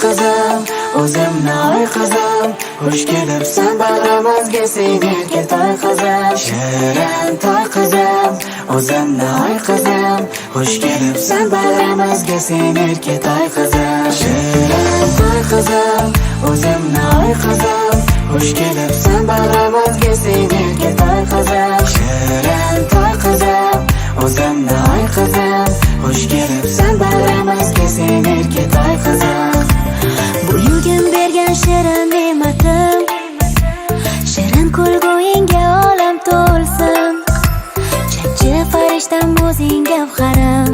qizim, o'zimni oy qizim, xush kelibsan bag'rimizga sen erka toy qizim. Shirin toy qizim, o'zimni oy qizim, xush kelibsan bag'rimizga sen erka toy qizim. Shirin toy qizim, o'zimni oy qizim, xush kelibsan bag'rimizga sen erka toy qizim. Shirin toy qizim, o'zimni oy qizim, xush kelibsan bag'rimizga sen erka toy qizim. Buyugim bergan shirin ne'matim, shirin kulguingga olam to'lsin. Jajji farishtam o'zing gavharim,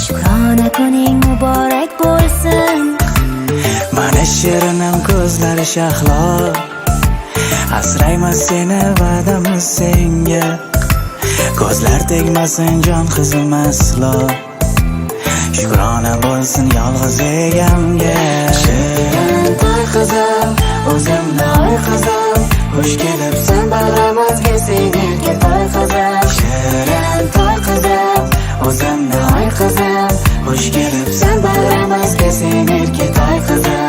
shukrona kuning muborak bo'lsin. Mana shirinim ko'zlari shahlo, asraymiz seni va'damiz senga. Ko'zlar tegmasin jon qizim aslo, shukrona bo'lsin yolg'iz egamga. Shirin toy qizim, o'zimni oy qizim, xush kelibsan bag'rimizga sen erka toy qizim. Shirin toy qizim, o'zimni oy qizim, xush kelibsan bag'rimizga sen erka toy qizim.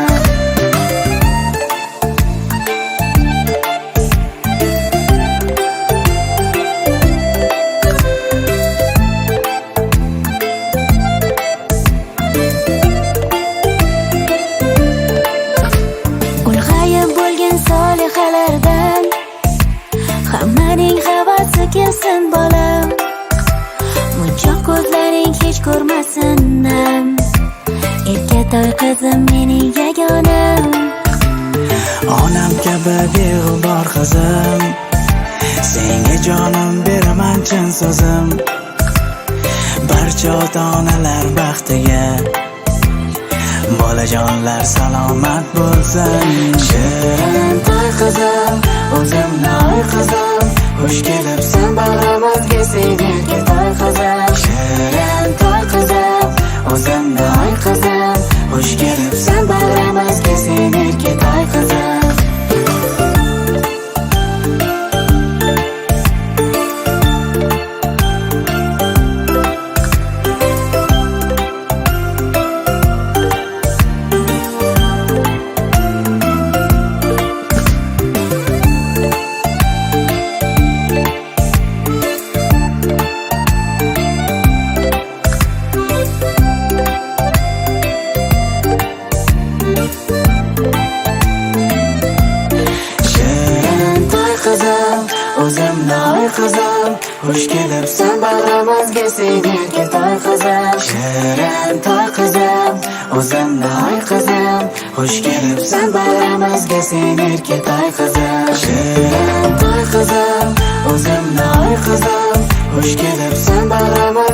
Solihalardan hammaning havasi kelsin bolam, munchoq ko'zlaring hech ko'rmasin nam. Erka toy qizim mening yagonam, onam kabi beg'ubor qizim, senga jonim beraman chin so'zim. Barcha ota-onalar baxtiga bolajonlar salomat bo'lsin. Shirin toy qizim, o'zimni oy qizim, xush kelibsan bag'rimizga sen erka toy qizim. Shirin toy qizim, o'zimni oy qizim, xush kelibsan bag'rimizga sen erka toy qizim. O'zimni oy qizim, xush kelibsan bag'rimizga sen erka toy qizim. Shirin toy qizim, o'zimni oy qizim, xush kelibsan bag'rimizga sen erka toy qizim. Shirin toy qizim, o'zimni oy qizim, xush kelibsan bag'rimizga